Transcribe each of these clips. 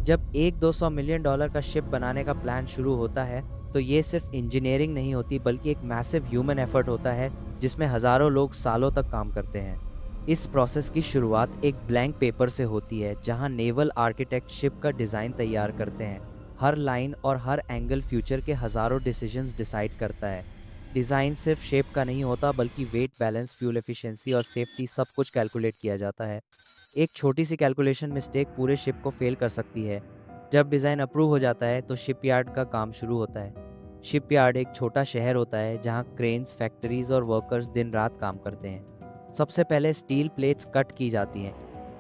जब एक 200 million dollar का शिप बनाने का प्लान शुरू होता है, तो ये सिर्फ इंजीनियरिंग नहीं होती बल्कि एक मैसिव ह्यूमन एफर्ट होता है जिसमें हज़ारों लोग सालों तक काम करते हैं। इस प्रोसेस की शुरुआत एक ब्लैंक पेपर से होती है जहां नेवल आर्किटेक्ट शिप का डिज़ाइन तैयार करते हैं। हर लाइन और हर एंगल फ्यूचर के हज़ारों डिसीजंस डिसाइड करता है। डिज़ाइन सिर्फ शेप का नहीं होता बल्कि वेट बैलेंस, फ्यूल एफिशिएंसी और सेफ्टी सब कुछ कैलकुलेट किया जाता है। एक छोटी सी कैलकुलेशन मिस्टेक पूरे शिप को फेल कर सकती है। जब डिज़ाइन अप्रूव हो जाता है तो शिपयार्ड का काम शुरू होता है। शिपयार्ड एक छोटा शहर होता है जहां क्रेन्स, फैक्ट्रीज और वर्कर्स दिन रात काम करते हैं। सबसे पहले स्टील प्लेट्स कट की जाती हैं।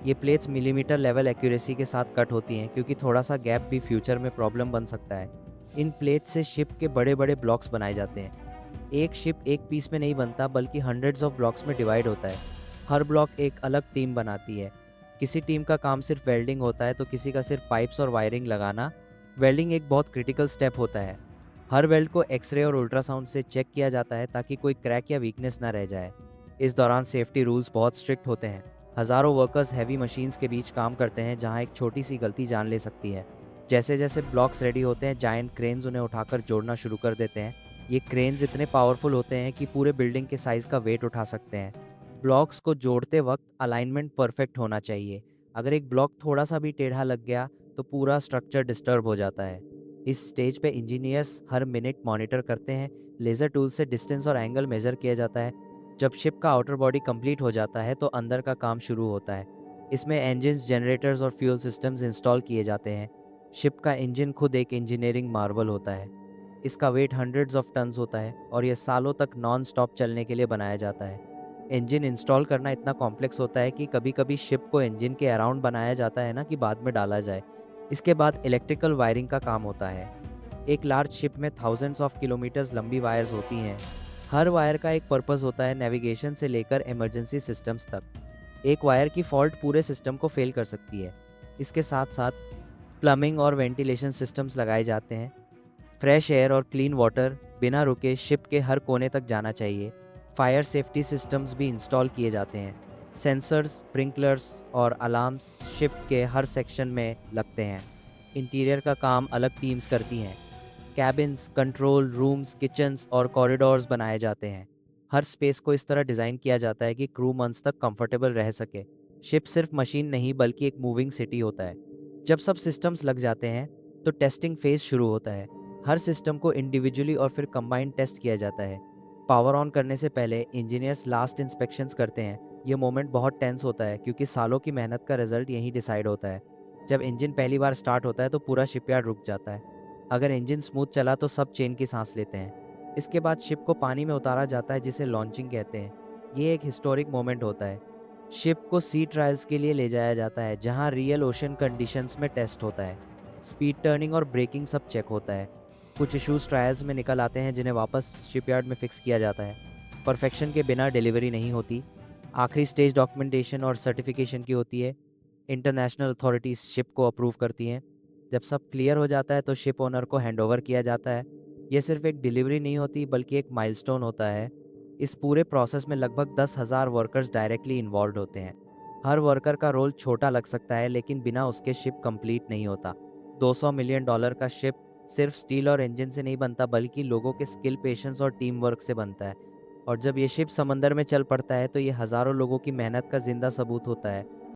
ये प्लेट्स मिलीमीटर लेवल एक्यूरेसी के साथ कट होती हैं क्योंकि थोड़ा सा गैप भी फ्यूचर में प्रॉब्लम बन सकता है। इन प्लेट्स से शिप के बड़े बड़े ब्लॉक्स बनाए जाते हैं। एक शिप एक पीस में नहीं बनता बल्कि हंड्रेड्स ऑफ ब्लॉक्स में डिवाइड होता है। हर ब्लॉक एक अलग टीम बनाती है। किसी टीम का काम सिर्फ वेल्डिंग होता है तो किसी का सिर्फ पाइप्स और वायरिंग लगाना। वेल्डिंग एक बहुत क्रिटिकल स्टेप होता है। हर वेल्ड को एक्सरे और अल्ट्रासाउंड से चेक किया जाता है ताकि कोई क्रैक या वीकनेस ना रह जाए। इस दौरान सेफ्टी रूल्स बहुत स्ट्रिक्ट होते हैं। हज़ारों वर्कर्स हैवी मशीन्स के बीच काम करते हैं जहां एक छोटी सी गलती जान ले सकती है। जैसे जैसे ब्लॉक्स रेडी होते हैं, जायंट क्रेन्स उन्हें उठाकर जोड़ना शुरू कर देते हैं। ये क्रेन्स इतने पावरफुल होते हैं कि पूरे बिल्डिंग के साइज़ का वेट उठा सकते हैं। ब्लॉक्स को जोड़ते वक्त अलाइनमेंट परफेक्ट होना चाहिए। अगर एक ब्लॉक थोड़ा सा भी टेढ़ा लग गया तो पूरा स्ट्रक्चर डिस्टर्ब हो जाता है। इस स्टेज पे इंजीनियर्स हर मिनट मॉनिटर करते हैं। लेज़र टूल से डिस्टेंस और एंगल मेजर किया जाता है। जब शिप का आउटर बॉडी कंप्लीट हो जाता है तो अंदर का काम शुरू होता है। इसमें इंजन्स, जनरेटर्स और फ्यूल सिस्टम्स इंस्टॉल किए जाते हैं। शिप का इंजन खुद एक इंजीनियरिंग मार्वल होता है। इसका वेट हंड्रेड्स ऑफ टन्स होता है और यह सालों तक नॉन स्टॉप चलने के लिए बनाया जाता है। इंजन इंस्टॉल करना इतना कॉम्प्लेक्स होता है कि कभी-कभी शिप को इंजन के अराउंड बनाया जाता है ना कि बाद में डाला जाए। इसके बाद इलेक्ट्रिकल वायरिंग का काम होता है। एक लार्ज शिप में थाउजेंड्स ऑफ किलोमीटर्स लंबी वायर्स होती हैं। हर वायर का एक पर्पस होता है, नेविगेशन से लेकर इमरजेंसी सिस्टम्स तक। एक वायर की फॉल्ट पूरे सिस्टम को फेल कर सकती है। इसके साथ साथ प्लम्बिंग और वेंटिलेशन सिस्टम्स लगाए जाते हैं। फ्रेश एयर और क्लीन वाटर बिना रुके शिप के हर कोने तक जाना चाहिए। फायर सेफ्टी सिस्टम्स भी इंस्टॉल किए जाते हैं। सेंसर्स, स्प्रिंकलर्स और अलार्म्स शिप के हर सेक्शन में लगते हैं। इंटीरियर का काम अलग टीम्स करती हैं। कैबिन्स, कंट्रोल रूम्स, किचन्स और कॉरिडोर्स बनाए जाते हैं। हर स्पेस को इस तरह डिज़ाइन किया जाता है कि क्रू मंथ्स तक कंफर्टेबल रह सके। शिप सिर्फ मशीन नहीं बल्कि एक मूविंग सिटी होता है। जब सब सिस्टम्स लग जाते हैं तो टेस्टिंग फेज शुरू होता है। हर सिस्टम को इंडिविजुअली और फिर कंबाइंड टेस्ट किया जाता है। पावर ऑन करने से पहले इंजीनियर्स लास्ट इंस्पेक्शंस करते हैं। ये मोमेंट बहुत टेंस होता है क्योंकि सालों की मेहनत का रिजल्ट यहीं डिसाइड होता है। जब इंजन पहली बार स्टार्ट होता है तो पूरा शिपयार्ड रुक जाता है। अगर इंजन स्मूथ चला तो सब चैन की सांस लेते हैं। इसके बाद शिप को पानी में उतारा जाता है जिसे लॉन्चिंग कहते हैं। ये एक हिस्टोरिक मोमेंट होता है। शिप को सी ट्रायल्स के लिए ले जाया जाता है जहां रियल ओशन कंडीशंस में टेस्ट होता है। स्पीड, टर्निंग और ब्रेकिंग सब चेक होता है। कुछ इश्यूज ट्रायल्स में निकल आते हैं जिन्हें वापस शिपयार्ड में फिक्स किया जाता है। परफेक्शन के बिना डिलीवरी नहीं होती। आखिरी स्टेज डॉक्यूमेंटेशन और सर्टिफिकेशन की होती है। इंटरनेशनल अथॉरिटीज शिप को अप्रूव करती हैं। जब सब क्लियर हो जाता है तो शिप ओनर को हैंडओवर किया जाता है। यह सिर्फ एक डिलीवरी नहीं होती बल्कि एक माइलस्टोन होता है। इस पूरे प्रोसेस में लगभग 10,000 वर्कर्स डायरेक्टली इन्वॉल्व होते हैं। हर वर्कर का रोल छोटा लग सकता है लेकिन बिना उसके शिप कंप्लीट नहीं होता। 200 मिलियन डॉलर का शिप सिर्फ स्टील और इंजन से नहीं बनता बल्कि लोगों के स्किल, पेशेंस और टीम वर्क से बनता है। और जब ये शिप समंदर में चल पड़ता है तो ये हज़ारों लोगों की मेहनत का जिंदा सबूत होता है।